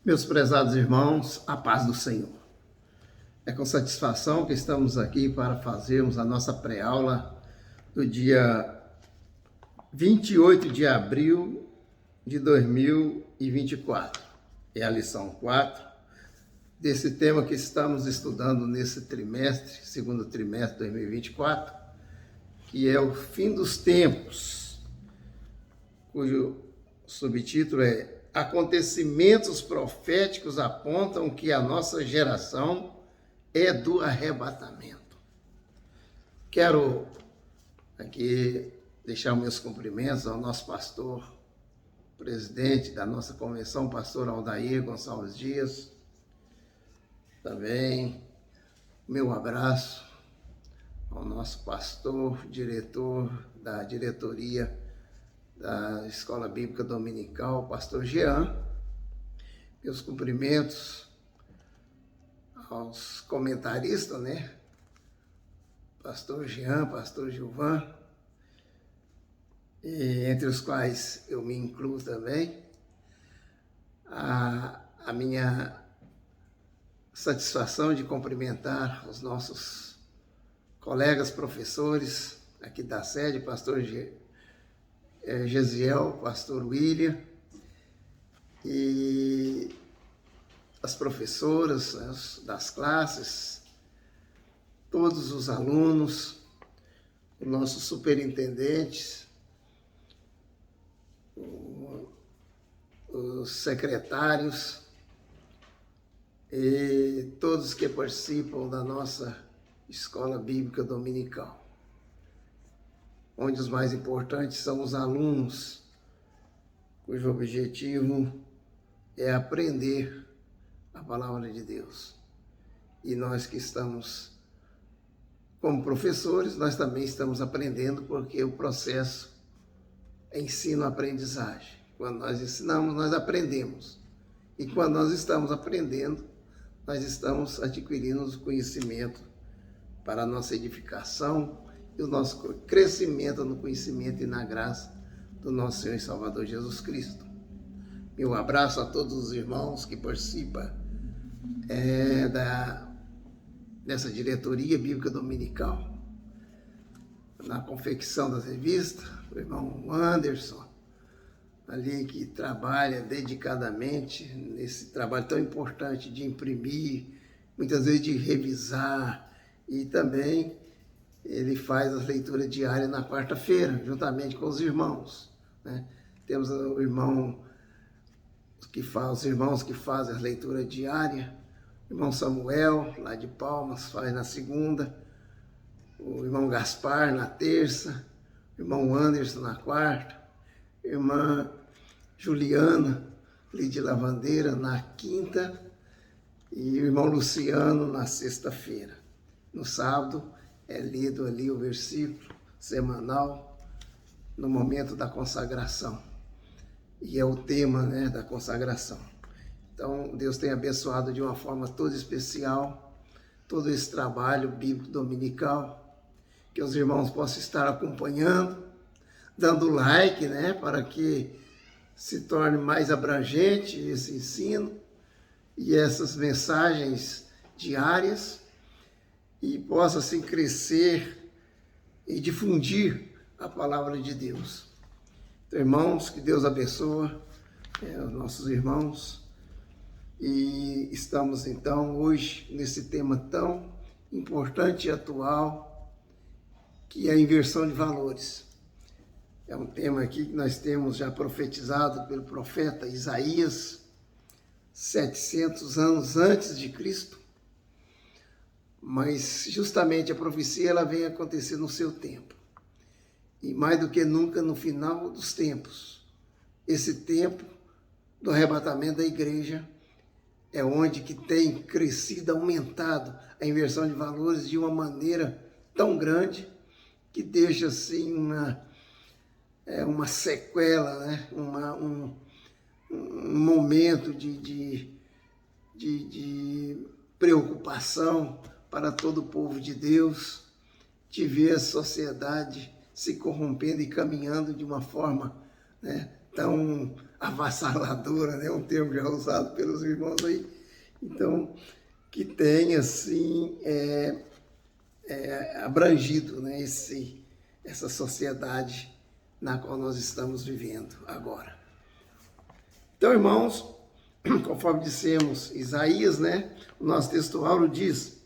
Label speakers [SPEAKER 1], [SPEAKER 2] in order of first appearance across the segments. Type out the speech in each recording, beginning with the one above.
[SPEAKER 1] Meus prezados irmãos, a paz do Senhor. É com satisfação que estamos aqui para fazermos a nossa pré-aula do dia 28 de abril de 2024. É a lição 4 desse tema que estamos estudando nesse trimestre, segundo trimestre de 2024, que é o fim dos tempos, cujo subtítulo é Acontecimentos proféticos apontam que a nossa geração é do arrebatamento. Quero aqui deixar meus cumprimentos ao nosso pastor, presidente da nossa convenção, pastor Aldair Gonçalves Dias. Também meu abraço ao nosso pastor, diretor da diretoria da Escola Bíblica Dominical, pastor Jean. Meus cumprimentos aos comentaristas, pastor Jean, pastor Gilvan, e entre os quais eu me incluo também. A minha satisfação de cumprimentar os nossos colegas professores aqui da sede, pastor Gesiel, pastor William, e as professoras das classes, todos os alunos, os nossos superintendentes, os secretários e todos que participam da nossa Escola Bíblica Dominical, onde os mais importantes são os alunos, cujo objetivo é aprender a palavra de Deus. E nós que estamos como professores, nós também estamos aprendendo, porque o processo é ensino-aprendizagem. Quando nós ensinamos, nós aprendemos. E quando nós estamos aprendendo, nós estamos adquirindo o conhecimento para a nossa edificação e o nosso crescimento no conhecimento e na graça do nosso Senhor e Salvador Jesus Cristo. Meu abraço a todos os irmãos que participam dessa diretoria bíblica dominical, na confecção das revistas, o irmão Anderson, ali que trabalha dedicadamente nesse trabalho tão importante de imprimir, muitas vezes de revisar, e também ele faz as leituras diárias na quarta-feira, juntamente com os irmãos. Temos o irmão os irmãos que fazem as leituras diárias, o irmão Samuel, lá de Palmas, faz na segunda, o irmão Gaspar na terça, o irmão Anderson na quarta, a irmã Juliana, ali de Lavandeira, na quinta, e o irmão Luciano na sexta-feira. No sábado é lido ali o versículo semanal no momento da consagração. E é o tema da consagração. Então, Deus tem abençoado de uma forma toda especial todo esse trabalho bíblico dominical, que os irmãos possam estar acompanhando, dando like, para que se torne mais abrangente esse ensino e essas mensagens diárias, e possa assim crescer e difundir a palavra de Deus. Então, irmãos, que Deus abençoe os nossos irmãos. E estamos então hoje nesse tema tão importante e atual, que é a inversão de valores. É um tema aqui que nós temos já profetizado pelo profeta Isaías, 700 anos antes de Cristo, mas justamente a profecia ela vem acontecer no seu tempo. E mais do que nunca no final dos tempos, esse tempo do arrebatamento da igreja é onde que tem crescido, aumentado a inversão de valores de uma maneira tão grande que deixa assim uma sequela, um momento de preocupação para todo o povo de Deus, de ver a sociedade se corrompendo e caminhando de uma forma tão avassaladora, né? Um termo já usado pelos irmãos aí. Então, que tenha, assim, abrangido, né, essa sociedade na qual nós estamos vivendo agora. Então, irmãos, conforme dissemos, Isaías, né, o nosso texto áureo diz: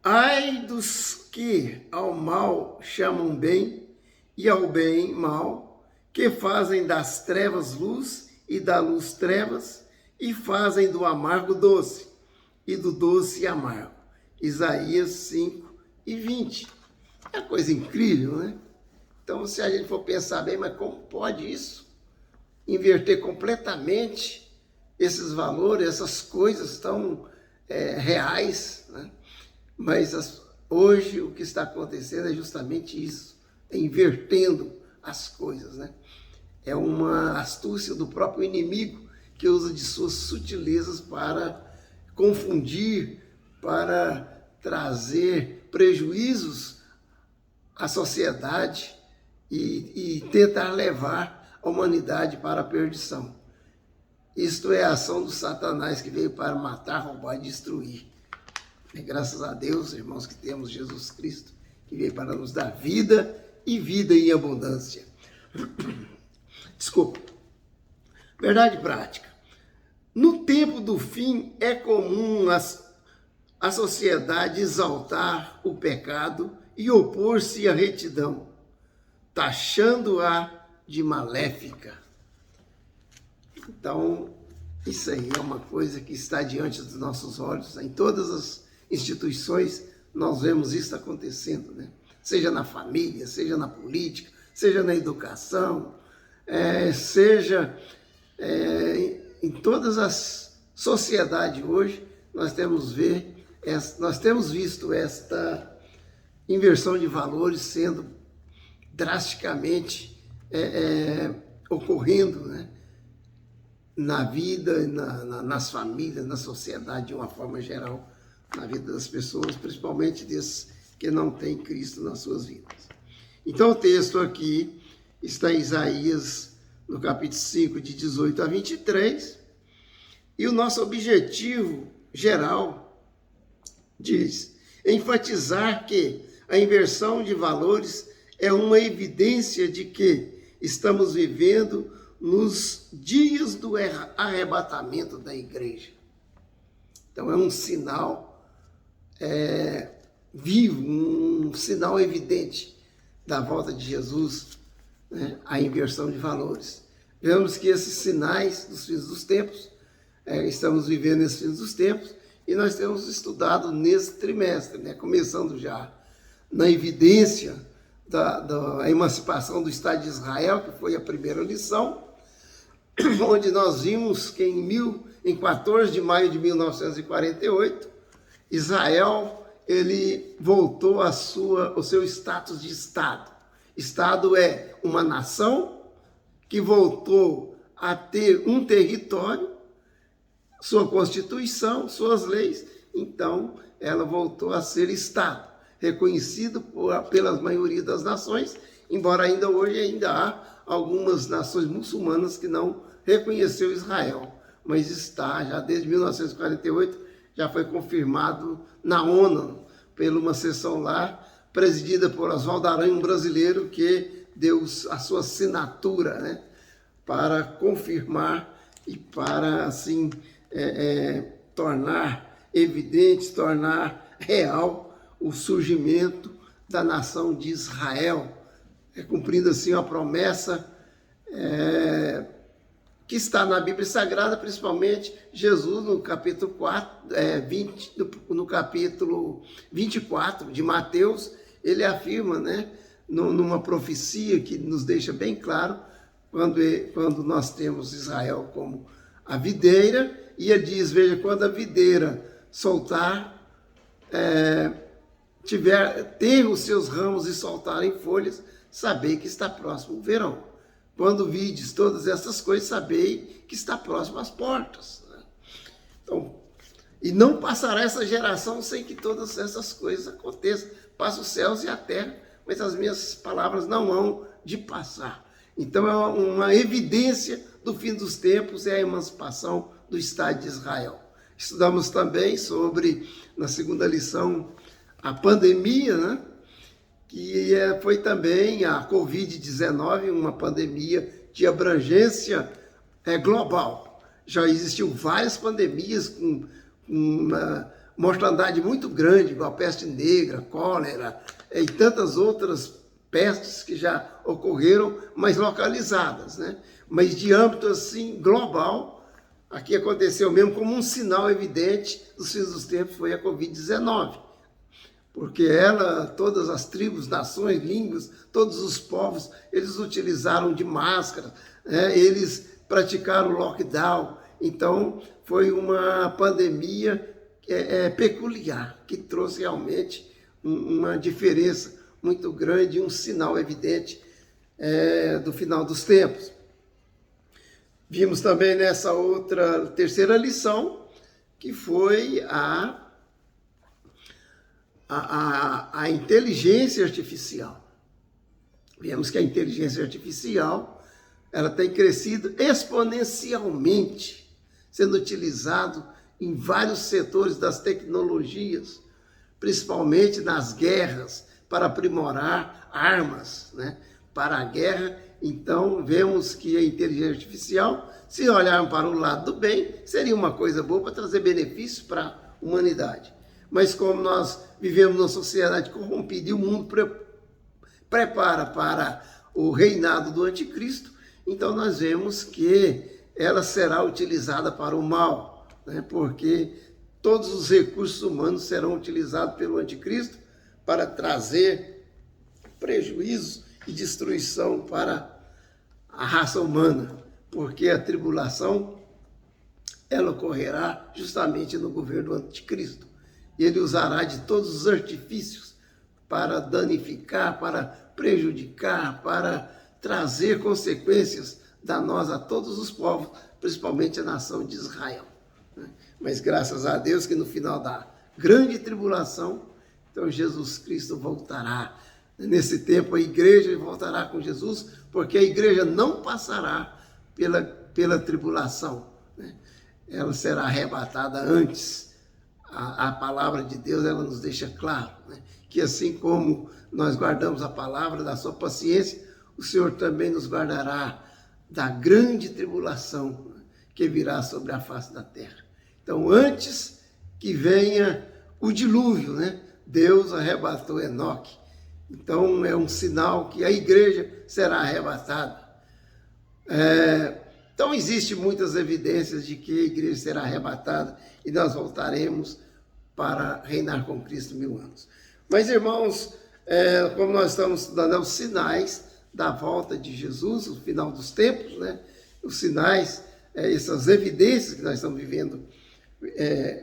[SPEAKER 1] ai dos que ao mal chamam bem e ao bem mal, que fazem das trevas luz e da luz trevas, e fazem do amargo doce e do doce amargo. Isaías 5:20. É uma coisa incrível, né? Então, se a gente for pensar bem, mas como pode isso? Inverter completamente esses valores, essas coisas tão reais, né? Mas hoje o que está acontecendo é justamente isso, é invertendo as coisas, né? É uma astúcia do próprio inimigo que usa de suas sutilezas para confundir, para trazer prejuízos à sociedade e tentar levar a humanidade para a perdição. Isto é a ação do Satanás, que veio para matar, roubar e destruir. E graças a Deus, irmãos, que temos Jesus Cristo, que veio para nos dar vida e vida em abundância. Desculpa. Verdade prática. No tempo do fim, é comum a sociedade exaltar o pecado e opor-se à retidão, taxando-a de maléfica. Então, isso aí é uma coisa que está diante dos nossos olhos. Em todas as instituições, nós vemos isso acontecendo, né? Seja na família, seja na política, seja na educação, seja em todas as sociedades hoje, nós temos visto esta inversão de valores sendo drasticamente ocorrendo, né? Na vida, nas famílias, na sociedade de uma forma geral, na vida das pessoas, principalmente desses que não têm Cristo nas suas vidas. Então o texto aqui está em Isaías, no capítulo 5, de 18 a 23, e o nosso objetivo geral diz: enfatizar que a inversão de valores é uma evidência de que estamos vivendo nos dias do arrebatamento da igreja. Então é um sinal vivo, um sinal evidente da volta de Jesus, né? A inversão de valores. Vemos que esses sinais dos fins dos tempos, estamos vivendo esses fins dos tempos, e nós temos estudado nesse trimestre, né? Começando já na evidência da emancipação do Estado de Israel, que foi a primeira lição, onde nós vimos que em 14 de maio de 1948, Israel ele voltou ao seu status de Estado. Estado é uma nação que voltou a ter um território, sua Constituição, suas leis. Então, ela voltou a ser Estado, reconhecido pelas maioria das nações, embora ainda hoje há algumas nações muçulmanas que não reconheceu Israel, mas está, já desde 1948, já foi confirmado na ONU, por uma sessão lá, presidida por Oswaldo Aranha, um brasileiro que deu a sua assinatura, né, para confirmar e para, assim, tornar evidente, tornar real o surgimento da nação de Israel, cumprindo assim a promessa que está na Bíblia Sagrada, principalmente Jesus no capítulo 24 de Mateus, ele afirma, né, numa profecia que nos deixa bem claro, quando nós temos Israel como a videira, e ele diz: veja, quando a videira soltar, ter os seus ramos e soltarem folhas, sabei que está próximo o verão. Quando vides todas essas coisas, sabei que está próximo às portas. Então, e não passará essa geração sem que todas essas coisas aconteçam. Passa os céus e a terra, mas as minhas palavras não hão de passar. Então é uma evidência do fim dos tempos, é a emancipação do Estado de Israel. Estudamos também sobre, na segunda lição, a pandemia, né? Que foi também a Covid-19, uma pandemia de abrangência global. Já existiam várias pandemias com uma mortandade muito grande, igual a peste negra, cólera e tantas outras pestes que já ocorreram, mas localizadas, né? Mas de âmbito assim global, aqui aconteceu mesmo como um sinal evidente dos fins dos tempos, foi a Covid-19. Porque todas as tribos, nações, línguas, todos os povos, eles utilizaram de máscara, né? Eles praticaram lockdown. Então, foi uma pandemia peculiar, que trouxe realmente uma diferença muito grande, um sinal evidente do final dos tempos. Vimos também nessa outra terceira lição, que foi a inteligência artificial. Vemos que a inteligência artificial ela tem crescido exponencialmente, sendo utilizado em vários setores das tecnologias, principalmente nas guerras, para aprimorar armas, né, para a guerra. Então, vemos que a inteligência artificial, se olharmos para o lado do bem, seria uma coisa boa para trazer benefícios para a humanidade. Mas como nós vivemos numa sociedade corrompida e o mundo prepara para o reinado do anticristo, então nós vemos que ela será utilizada para o mal, né? Porque todos os recursos humanos serão utilizados pelo anticristo para trazer prejuízo e destruição para a raça humana, porque a tribulação ela ocorrerá justamente no governo do anticristo. Ele usará de todos os artifícios para danificar, para prejudicar, para trazer consequências danosas a todos os povos, principalmente a nação de Israel. Mas graças a Deus que no final da grande tribulação, então Jesus Cristo voltará. Nesse tempo a igreja voltará com Jesus, porque a igreja não passará pela tribulação, né? Ela será arrebatada antes. A palavra de Deus, ela nos deixa claro, né, que assim como nós guardamos a palavra da sua paciência, o Senhor também nos guardará da grande tribulação que virá sobre a face da terra. Então, antes que venha o dilúvio, né, Deus arrebatou Enoque. Então, é um sinal que a igreja será arrebatada. Então, existem muitas evidências de que a igreja será arrebatada e nós voltaremos para reinar com Cristo 1000 anos. Mas, irmãos, como nós estamos estudando, os sinais da volta de Jesus, o final dos tempos, né? Os sinais, essas evidências que nós estamos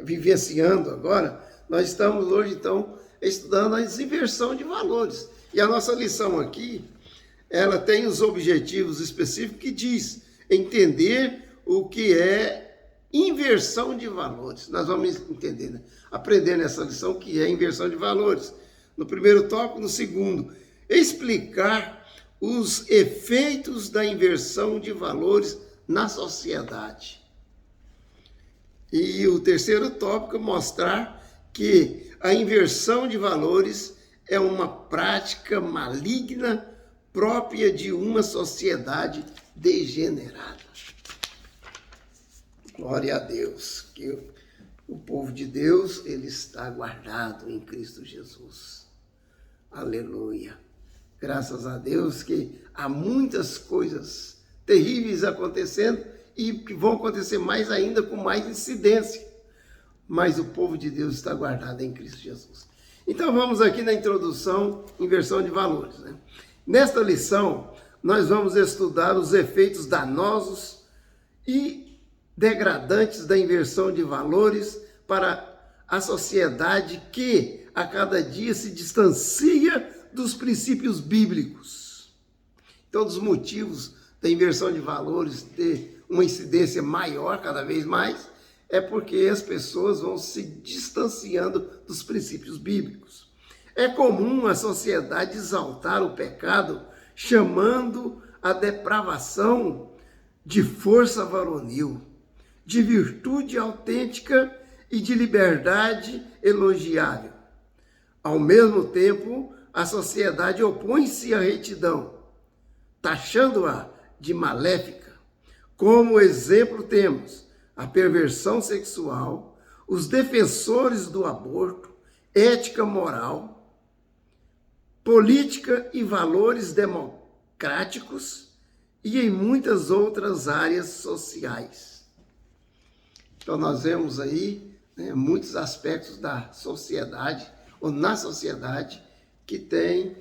[SPEAKER 1] vivenciando agora, nós estamos hoje, então, estudando a inversão de valores. E a nossa lição aqui, ela tem os objetivos específicos que diz entender o que é inversão de valores. Nós vamos entender, né? Aprender nessa lição o que é inversão de valores. No primeiro tópico, no segundo, explicar os efeitos da inversão de valores na sociedade. E o terceiro tópico, mostrar que a inversão de valores é uma prática maligna própria de uma sociedade degenerada. Glória a Deus, que o povo de Deus, ele está guardado em Cristo Jesus. Aleluia. Graças a Deus que há muitas coisas terríveis acontecendo e que vão acontecer mais ainda com mais incidência. Mas o povo de Deus está guardado em Cristo Jesus. Então vamos aqui na introdução, inversão de valores, né? Nesta lição, nós vamos estudar os efeitos danosos e degradantes da inversão de valores para a sociedade que a cada dia se distancia dos princípios bíblicos. Então, dos motivos da inversão de valores ter uma incidência maior cada vez mais, é porque as pessoas vão se distanciando dos princípios bíblicos. É comum a sociedade exaltar o pecado, chamando a depravação de força varonil, de virtude autêntica e de liberdade elogiável. Ao mesmo tempo, a sociedade opõe-se à retidão, taxando-a de maléfica. Como exemplo temos a perversão sexual, os defensores do aborto, ética moral, política e valores democráticos e em muitas outras áreas sociais. Então nós vemos aí muitos aspectos da sociedade, ou na sociedade, que tem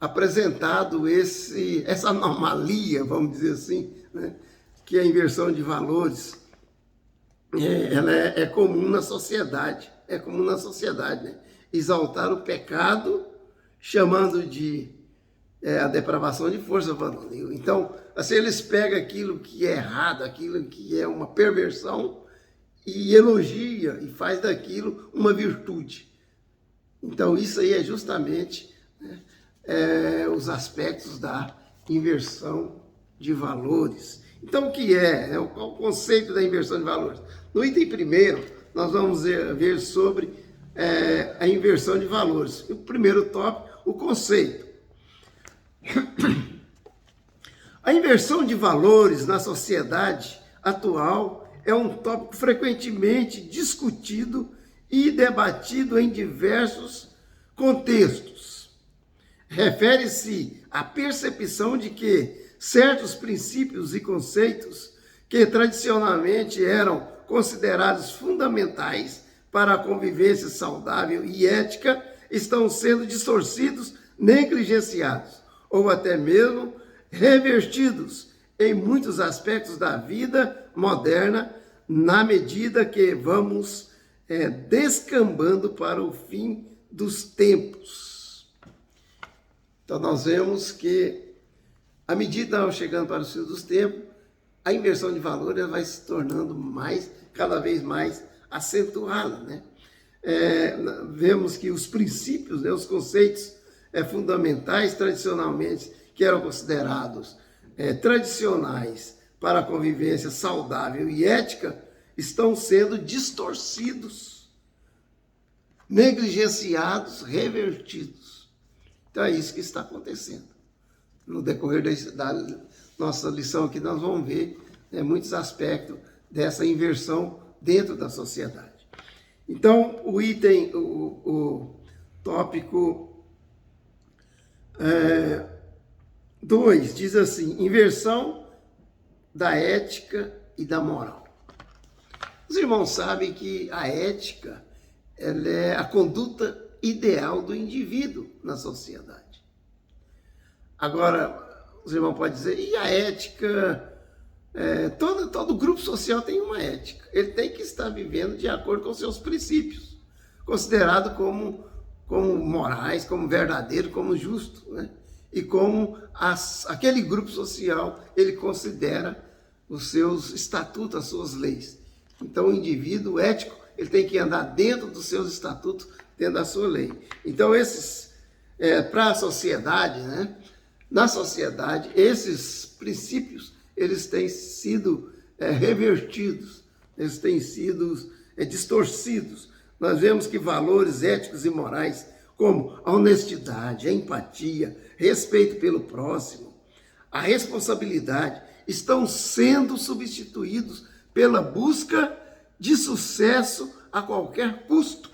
[SPEAKER 1] apresentado essa anomalia, vamos dizer assim, que a inversão de valores ela é comum na sociedade, exaltar o pecado, chamando de a depravação de força varonil. Então, assim, eles pegam aquilo que é errado, aquilo que é uma perversão, e elogia e faz daquilo uma virtude. Então, isso aí é justamente os aspectos da inversão de valores. Então, o que qual o conceito da inversão de valores? No item primeiro, nós vamos ver sobre a inversão de valores. O primeiro tópico, o conceito. A inversão de valores na sociedade atual é um tópico frequentemente discutido e debatido em diversos contextos. Refere-se à percepção de que certos princípios e conceitos que tradicionalmente eram considerados fundamentais para a convivência saudável e ética estão sendo distorcidos, negligenciados ou até mesmo revertidos em muitos aspectos da vida moderna, na medida que vamos descambando para o fim dos tempos. Então nós vemos que, à medida que nós vamos chegando para o fim dos tempos, a inversão de valores vai se tornando cada vez mais acentuada, vemos que os princípios, os conceitos fundamentais tradicionalmente, que eram considerados tradicionais para a convivência saudável e ética, estão sendo distorcidos, negligenciados, revertidos. Então é isso que está acontecendo. No decorrer da nossa lição aqui, nós vamos ver muitos aspectos dessa inversão dentro da sociedade. Então, o item, o tópico 2 diz assim: inversão da ética e da moral. Os irmãos sabem que a ética ela é a conduta ideal do indivíduo na sociedade. Agora, os irmãos podem dizer, e a ética? Todo grupo social tem uma ética. Ele tem que estar vivendo de acordo com seus princípios, considerado como morais, como verdadeiro, como justo, E como aquele grupo social, ele considera os seus estatutos, as suas leis. Então, o indivíduo ético, ele tem que andar dentro dos seus estatutos, dentro da sua lei. Então, para a sociedade, na sociedade, esses princípios, eles têm sido revertidos, eles têm sido distorcidos. Nós vemos que valores éticos e morais, como a honestidade, a empatia, respeito pelo próximo, a responsabilidade, estão sendo substituídos pela busca de sucesso a qualquer custo.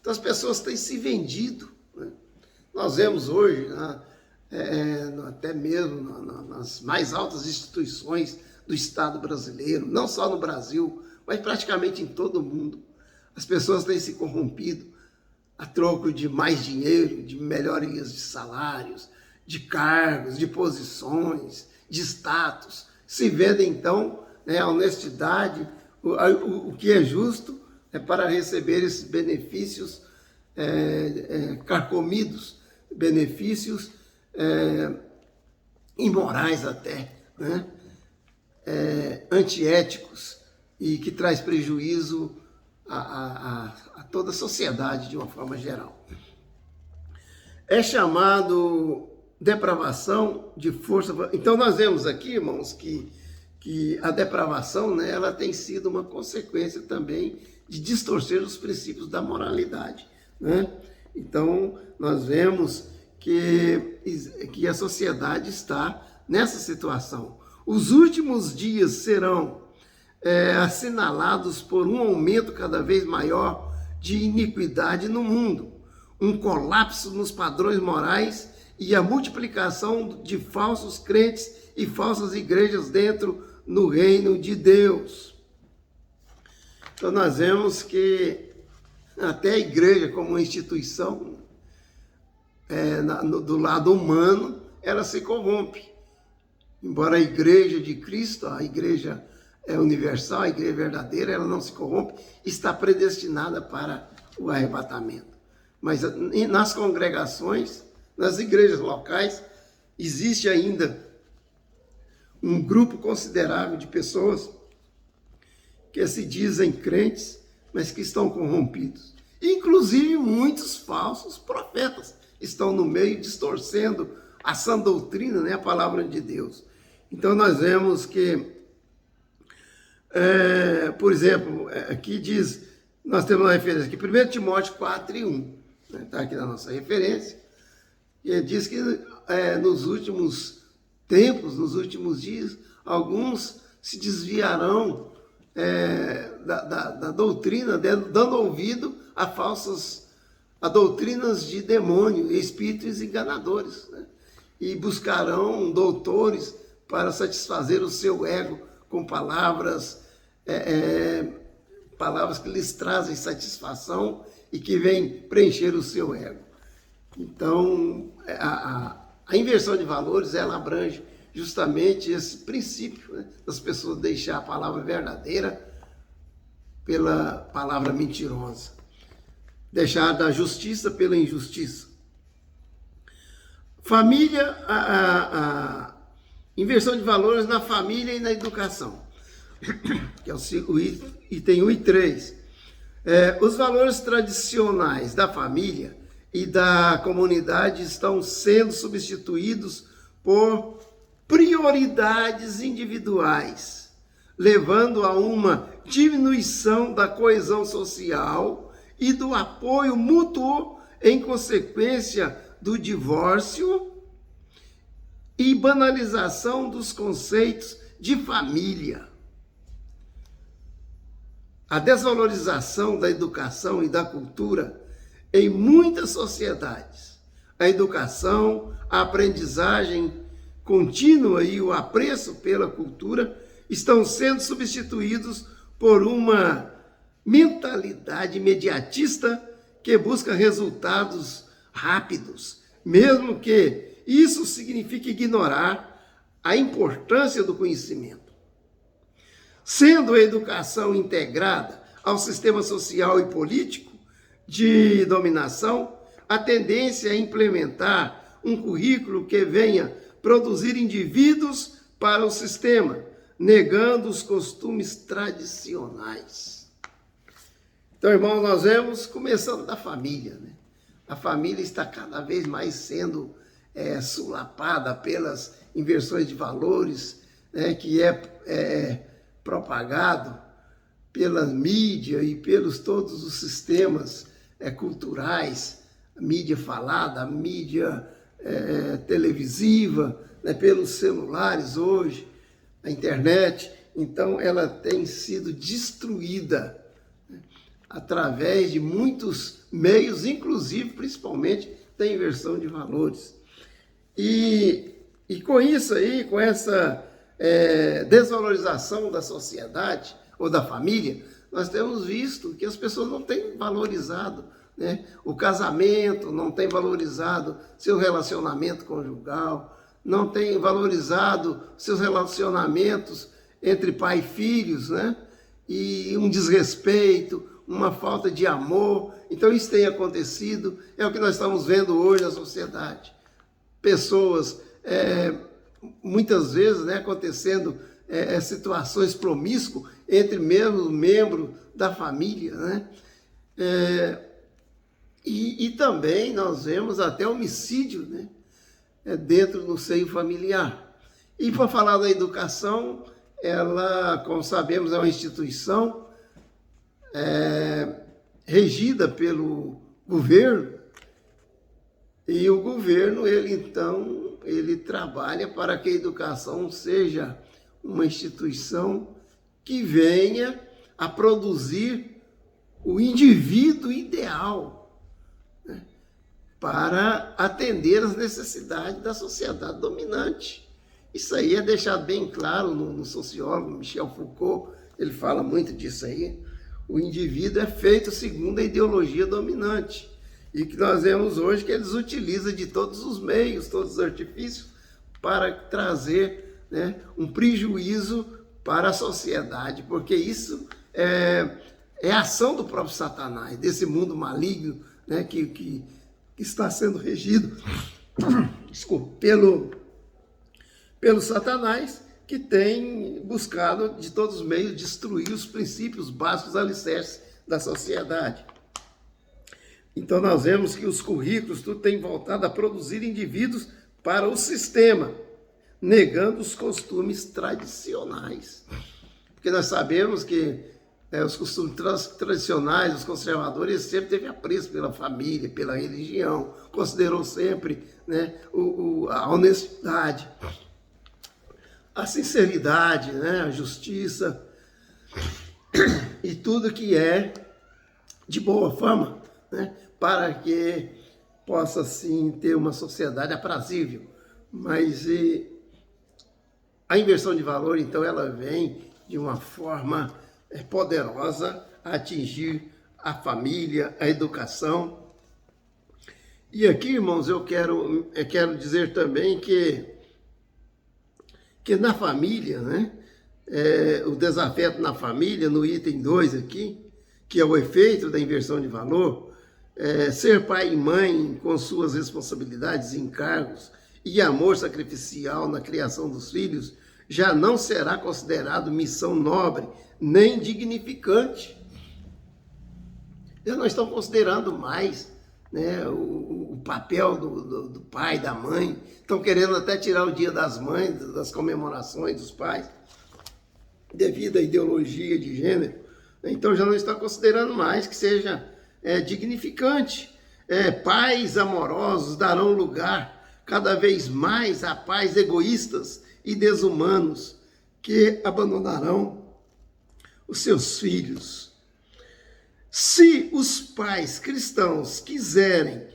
[SPEAKER 1] Então as pessoas têm se vendido. Nós vemos hoje, até mesmo nas mais altas instituições do Estado brasileiro, não só no Brasil, mas praticamente em todo o mundo, as pessoas têm se corrompido a troco de mais dinheiro, de melhorias de salários, de cargos, de posições, de status. Se vendem, então, a honestidade, o que é justo, para receber esses benefícios carcomidos, benefícios imorais até, antiéticos, e que traz prejuízo a toda a sociedade de uma forma geral. É chamado depravação de força. Então nós vemos aqui, irmãos, que a depravação, né, ela tem sido uma consequência também de distorcer os princípios da moralidade, né? Então nós vemos que a sociedade está nessa situação. Os últimos dias serão assinalados por um aumento cada vez maior de iniquidade no mundo, um colapso nos padrões morais e a multiplicação de falsos crentes e falsas igrejas dentro no reino de Deus. Então nós vemos que até a igreja como uma instituição, do lado humano, ela se corrompe. Embora a igreja de Cristo, a igreja universal, a igreja verdadeira, ela não se corrompe, está predestinada para o arrebatamento. Mas nas congregações, nas igrejas locais, existe ainda um grupo considerável de pessoas que se dizem crentes, mas que estão corrompidos. Inclusive muitos falsos profetas estão no meio distorcendo a sã doutrina, né, a palavra de Deus. Então nós vemos que, por exemplo, aqui diz, nós temos uma referência aqui, 1 Timóteo 4:1, está aqui na nossa referência, e diz que nos últimos tempos, nos últimos dias, alguns se desviarão da doutrina, dando ouvido a doutrinas de demônio, espíritos enganadores, né? E buscarão doutores para satisfazer o seu ego com palavras que lhes trazem satisfação e que vêm preencher o seu ego. Então, a inversão de valores, ela abrange justamente esse princípio, né, das pessoas deixar a palavra verdadeira pela palavra mentirosa, deixar da justiça pela injustiça. Família, a inversão de valores na família e na educação, que é o item 1 e 3. Os valores tradicionais da família e da comunidade estão sendo substituídos por prioridades individuais, levando a uma diminuição da coesão social e do apoio mútuo em consequência do divórcio e banalização dos conceitos de família. A desvalorização da educação e da cultura em muitas sociedades. A educação, a aprendizagem contínua e o apreço pela cultura estão sendo substituídos por uma mentalidade imediatista que busca resultados rápidos, mesmo que isso signifique ignorar a importância do conhecimento. Sendo a educação integrada ao sistema social e político de dominação, a tendência é implementar um currículo que venha produzir indivíduos para o sistema, negando os costumes tradicionais. Então, irmãos, nós vemos começando da família, né? A família está cada vez mais sendo sulapada pelas inversões de valores, que propagado pela mídia e pelos todos os sistemas culturais, a mídia falada, a mídia televisiva, né, pelos celulares hoje, a internet. Então ela tem sido destruída, né, através de muitos meios, inclusive, principalmente, da inversão de valores. E com isso aí, com essa desvalorização da sociedade ou da família, nós temos visto que as pessoas não têm valorizado, né, o casamento, não têm valorizado seu relacionamento conjugal, não têm valorizado seus relacionamentos entre pai e filhos, né, e um desrespeito, uma falta de amor. Então isso tem acontecido, é o que nós estamos vendo hoje na sociedade. Pessoas, muitas vezes, né, acontecendo situações promíscuas entre mesmo membro da família, né? E também nós vemos até homicídio, né? dentro do seio familiar. E para falar da educação, ela, como sabemos, é uma instituição regida pelo governo, e o governo, ele trabalha para que a educação seja uma instituição que venha a produzir o indivíduo ideal, né, para atender às necessidades da sociedade dominante. Isso aí é deixado bem claro no sociólogo Michel Foucault, ele fala muito disso aí. O indivíduo é feito segundo a ideologia dominante, e que nós vemos hoje que eles utilizam de todos os meios, todos os artifícios, para trazer, né, um prejuízo para a sociedade, porque isso é a ação do próprio Satanás, desse mundo maligno, né, que está sendo regido pelo Satanás, que tem buscado de todos os meios destruir os princípios básicos alicerces da sociedade. Então nós vemos que os currículos tudo tem voltado a produzir indivíduos para o sistema, negando os costumes tradicionais. Porque nós sabemos que os costumes tradicionais, os conservadores, sempre teve apreço pela família, pela religião, considerou sempre, né, a honestidade, a sinceridade, né, a justiça e tudo que é de boa fama, né, para que possa, sim, ter uma sociedade aprazível. Mas a inversão de valor, então, ela vem de uma forma poderosa a atingir a família, a educação. E aqui, irmãos, eu quero dizer também que na família, né, o desafeto na família, no item 2 aqui, que é o efeito da inversão de valor, ser pai e mãe com suas responsabilidades, encargos e amor sacrificial na criação dos filhos, já não será considerado missão nobre, nem dignificante. Já não estão considerando mais, né, o papel do pai, da mãe. Estão querendo até tirar o Dia das Mães, das comemorações dos pais, devido à ideologia de gênero. Então já não está considerando mais que seja dignificante. Pais amorosos darão lugar cada vez mais a pais egoístas e desumanos que abandonarão os seus filhos. Se os pais cristãos quiserem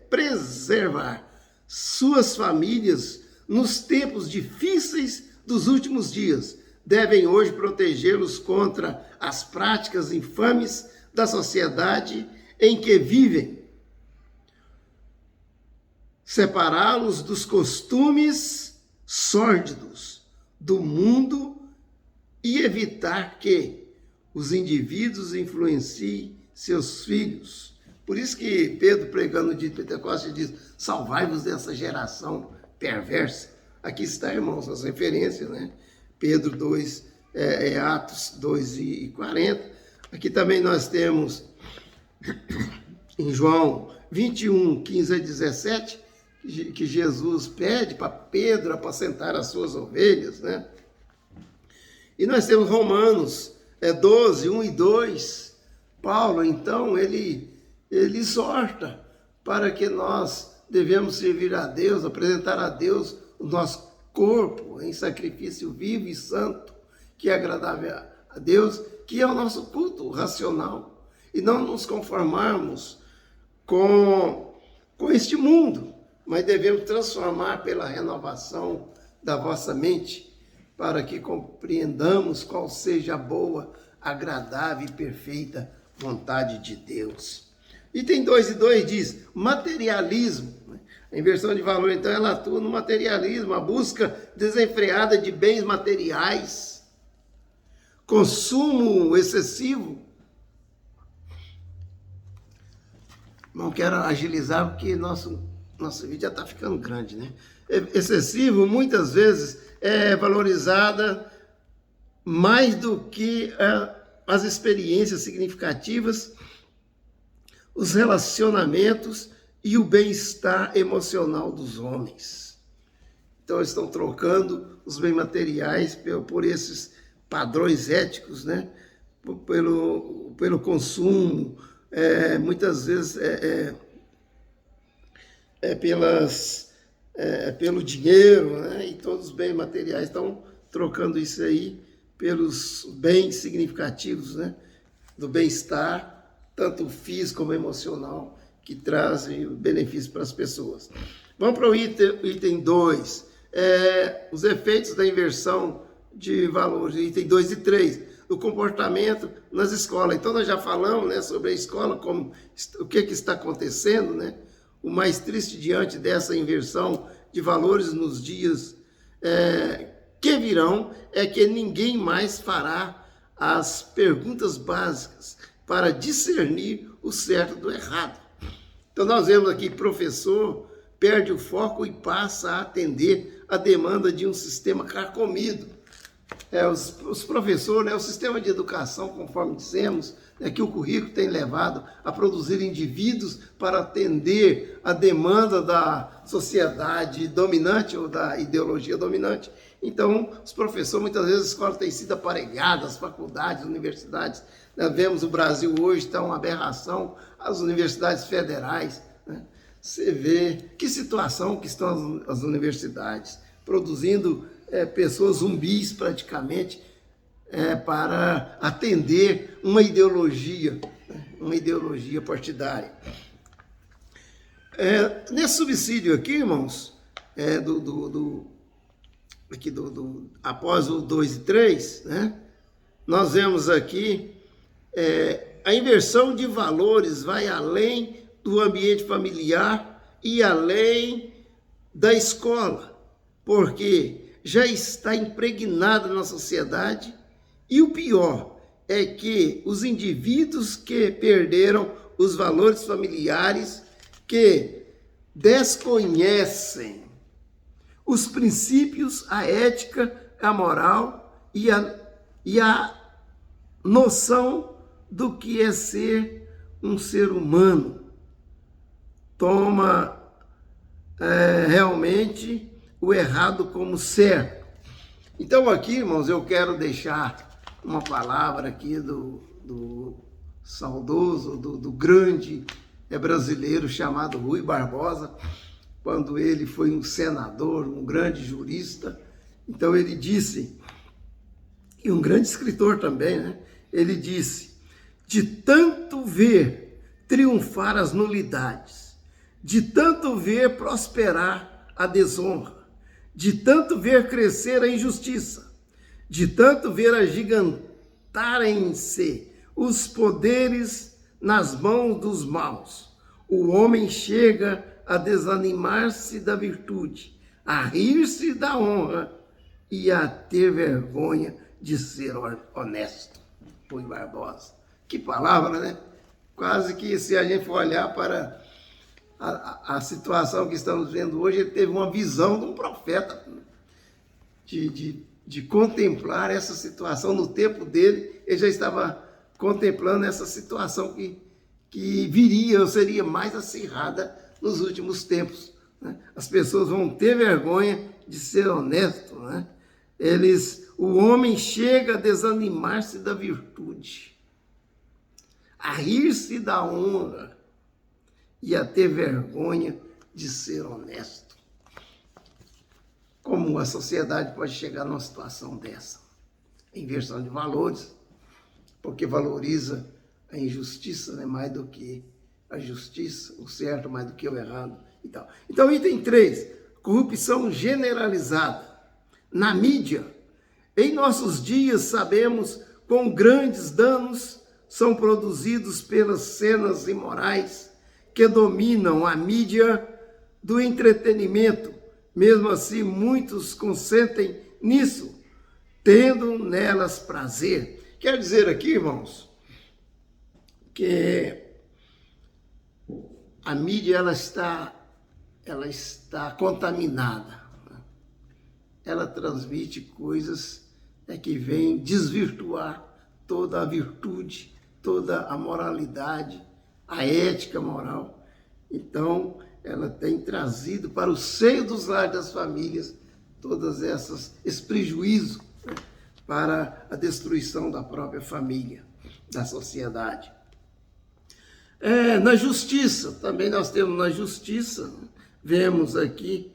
[SPEAKER 1] preservar suas famílias nos tempos difíceis dos últimos dias, devem hoje protegê-los contra as práticas infames da sociedade em que vivem, separá-los dos costumes sórdidos do mundo e evitar que os indivíduos influenciem seus filhos. Por isso que Pedro, pregando no dia de Pentecostes, diz: salvai-vos dessa geração perversa. Aqui está, irmãos, as referências, né? Pedro 2, Atos 2:40. Aqui também nós temos em João 21, 15 a 17, que Jesus pede para Pedro apacentar as suas ovelhas, né? E nós temos Romanos 12, 1 e 2. Paulo, então, ele exorta para que nós devemos servir a Deus, apresentar a Deus o nosso corpo em sacrifício vivo e santo, que é agradável a Deus, que é o nosso culto racional, e não nos conformarmos com este mundo, mas devemos transformar pela renovação da vossa mente, para que compreendamos qual seja a boa, agradável e perfeita vontade de Deus. Item 2 e 2 diz: materialismo. A inversão de valor, então, ela atua no materialismo, a busca desenfreada de bens materiais, consumo excessivo. Não quero agilizar porque nosso vídeo já está ficando grande, né? Excessivo, muitas vezes, é valorizada mais do que as experiências significativas, os relacionamentos e o bem-estar emocional dos homens. Então, eles estão trocando os bens materiais por esses padrões éticos, né? Pelo consumo, muitas vezes pelo dinheiro, né? E todos os bens materiais estão trocando isso aí pelos bens significativos, né? Do bem-estar, tanto físico como emocional, que trazem benefício para as pessoas. Vamos para o item 2, os efeitos da inversão de valores, item 2 e 3. O comportamento nas escolas. Então, nós já falamos, né, sobre a escola, o que está acontecendo, né? O mais triste diante dessa inversão de valores nos dias que virão é que ninguém mais fará as perguntas básicas para discernir o certo do errado. Então, nós vemos aqui, professor perde o foco e passa a atender a demanda de um sistema carcomido. Os professores, né, o sistema de educação, conforme dissemos, que o currículo tem levado a produzir indivíduos para atender a demanda da sociedade dominante ou da ideologia dominante. Então, os professores, muitas vezes, as escolas têm sido aparelhadas, as faculdades, as universidades. Nós vemos o Brasil hoje, está uma aberração, as universidades federais. Né? Você vê que situação que estão as universidades, produzindo pessoas zumbis praticamente, para atender uma ideologia partidária. Nesse subsídio aqui, irmãos, após o 2 e 3, né, nós vemos aqui a inversão de valores vai além do ambiente familiar e além da escola, porque já está impregnada na sociedade, e o pior é que os indivíduos que perderam os valores familiares, que desconhecem os princípios, a ética, a moral e a noção do que é ser um ser humano, toma realmente o errado como certo. Então aqui, irmãos, eu quero deixar uma palavra aqui do saudoso, do grande brasileiro chamado Rui Barbosa, quando ele foi um senador, um grande jurista. Então ele disse, e um grande escritor também, né? Ele disse: de tanto ver triunfar as nulidades, de tanto ver prosperar a desonra, de tanto ver crescer a injustiça, de tanto ver agigantarem-se os poderes nas mãos dos maus, o homem chega a desanimar-se da virtude, a rir-se da honra e a ter vergonha de ser honesto. Rui Barbosa. Que palavra, né? Quase que, se a gente for olhar para a situação que estamos vendo hoje, ele teve uma visão de um profeta, de contemplar essa situação. No tempo dele, ele já estava contemplando essa situação que viria, ou seria mais acirrada nos últimos tempos. Né? As pessoas vão ter vergonha de ser honesto, né? O homem chega a desanimar-se da virtude, a rir-se da honra e a ter vergonha de ser honesto. Como a sociedade pode chegar numa situação dessa? Inversão de valores, porque valoriza a injustiça, né, mais do que a justiça, o certo mais do que o errado e tal. Então, item 3, corrupção generalizada. Na mídia, em nossos dias, sabemos quão grandes danos são produzidos pelas cenas imorais que dominam a mídia do entretenimento. Mesmo assim, muitos consentem nisso, tendo nelas prazer. Quer dizer aqui, irmãos, que a mídia ela está contaminada. Ela transmite coisas que vêm desvirtuar toda a virtude, toda a moralidade, a ética moral. Então, ela tem trazido para o seio dos lares das famílias todas esse prejuízo, né, para a destruição da própria família, da sociedade. Na justiça, também nós temos na justiça, vemos aqui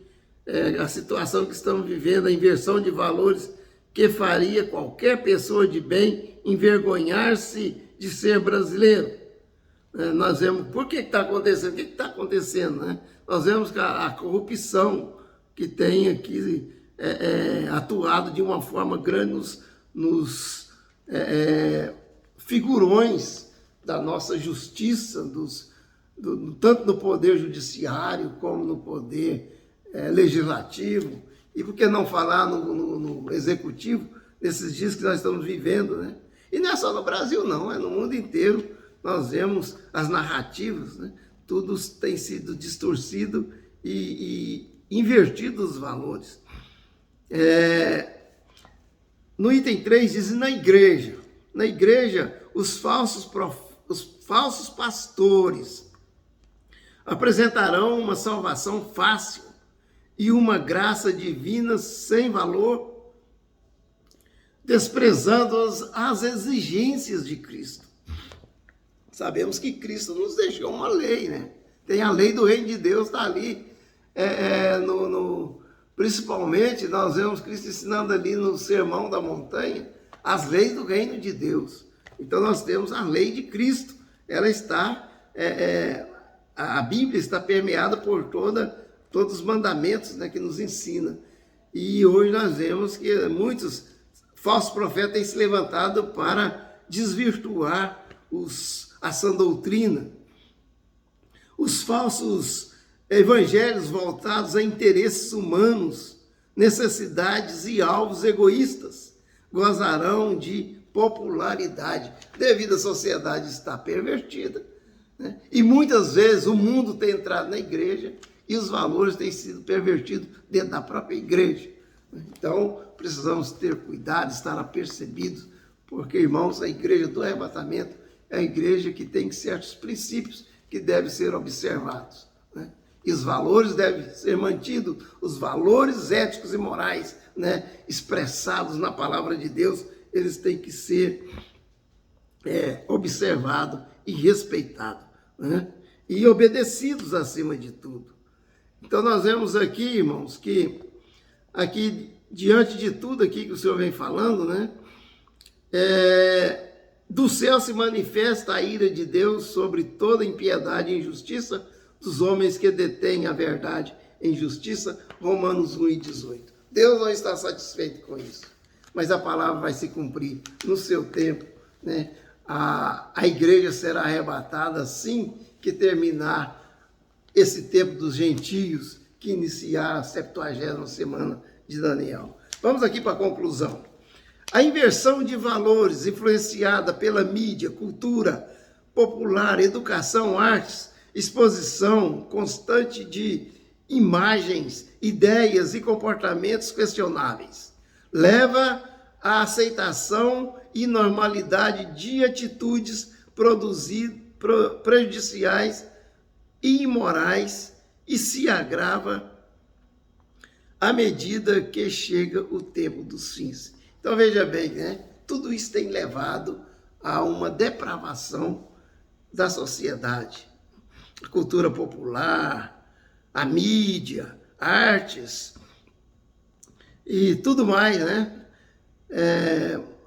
[SPEAKER 1] a situação que estamos vivendo, a inversão de valores que faria qualquer pessoa de bem envergonhar-se de ser brasileiro. Nós vemos, por que está acontecendo? O que está acontecendo? Né? Nós vemos que a corrupção que tem aqui atuado de uma forma grande nos figurões da nossa justiça, tanto no poder judiciário como no poder legislativo, e por que não falar no executivo, nesses dias que nós estamos vivendo, né? E não é só no Brasil, não, é no mundo inteiro. Nós vemos as narrativas, né? Tudo tem sido distorcido e invertido os valores. No item 3 diz, na igreja, os falsos pastores apresentarão uma salvação fácil e uma graça divina sem valor, desprezando as exigências de Cristo. Sabemos que Cristo nos deixou uma lei, né? Tem a lei do reino de Deus, está ali. Principalmente, nós vemos Cristo ensinando ali no Sermão da Montanha as leis do reino de Deus. Então, nós temos a lei de Cristo. Ela está, a Bíblia está permeada por todos os mandamentos, né, que nos ensina. E hoje nós vemos que muitos falsos profetas têm se levantado para desvirtuar a sã doutrina. Os falsos evangelhos voltados a interesses humanos, necessidades e alvos egoístas gozarão de popularidade, devido à sociedade estar pervertida, né? E muitas vezes o mundo tem entrado na igreja e os valores têm sido pervertidos dentro da própria igreja. Então, precisamos ter cuidado, estar apercebidos, porque, irmãos, a igreja do arrebatamento é a igreja que tem certos princípios que devem ser observados, né? E os valores devem ser mantidos, os valores éticos e morais, né, expressados na palavra de Deus, eles têm que ser observados e respeitados, né, e obedecidos acima de tudo. Então nós vemos aqui, irmãos, que aqui, diante de tudo aqui que o Senhor vem falando, né, do céu se manifesta a ira de Deus sobre toda impiedade e injustiça dos homens que detêm a verdade em justiça, Romanos 1:18. Deus não está satisfeito com isso, mas a palavra vai se cumprir no seu tempo, né? A igreja será arrebatada assim que terminar esse tempo dos gentios, que iniciar a 70ª semana de Daniel. Vamos aqui para a conclusão. A inversão de valores influenciada pela mídia, cultura popular, educação, artes, exposição constante de imagens, ideias e comportamentos questionáveis leva à aceitação e normalidade de atitudes prejudiciais e imorais e se agrava à medida que chega o tempo dos fins. Então veja bem, né? Tudo isso tem levado a uma depravação da sociedade. A cultura popular, a mídia, artes e tudo mais, né?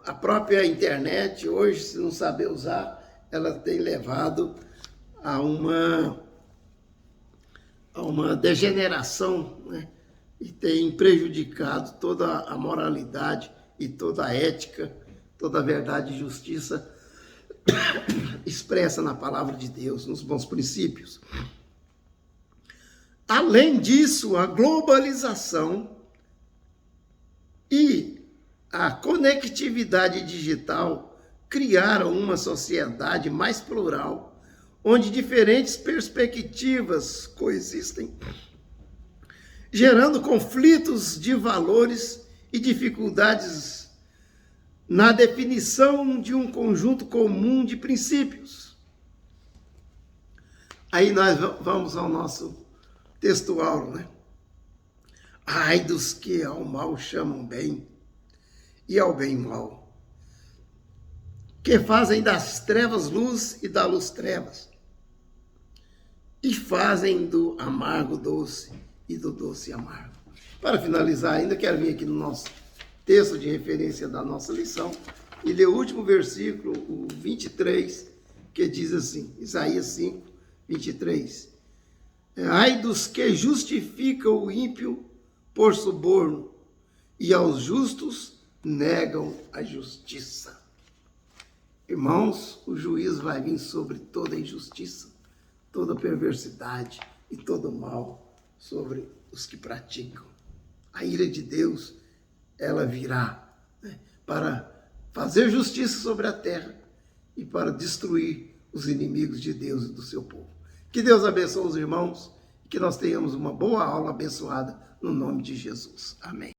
[SPEAKER 1] A própria internet, hoje, se não saber usar, ela tem levado a uma degeneração, né? E tem prejudicado toda a moralidade e toda a ética, toda a verdade e justiça expressa na palavra de Deus, nos bons princípios. Além disso, a globalização e a conectividade digital criaram uma sociedade mais plural, onde diferentes perspectivas coexistem, gerando conflitos de valores e dificuldades na definição de um conjunto comum de princípios. Aí nós vamos ao nosso textual, né? Ai dos que ao mal chamam bem e ao bem mal, que fazem das trevas luz e da luz trevas, e fazem do amargo doce e do doce amargo. Para finalizar, ainda quero vir aqui no nosso texto de referência da nossa lição e ler o último versículo, o 23, que diz assim, Isaías 5, 23. Ai dos que justificam o ímpio por suborno, e aos justos negam a justiça. Irmãos, o juízo vai vir sobre toda injustiça, toda perversidade e todo mal sobre os que praticam. A ira de Deus, ela virá, né, para fazer justiça sobre a terra e para destruir os inimigos de Deus e do seu povo. Que Deus abençoe os irmãos e que nós tenhamos uma boa aula abençoada no nome de Jesus. Amém.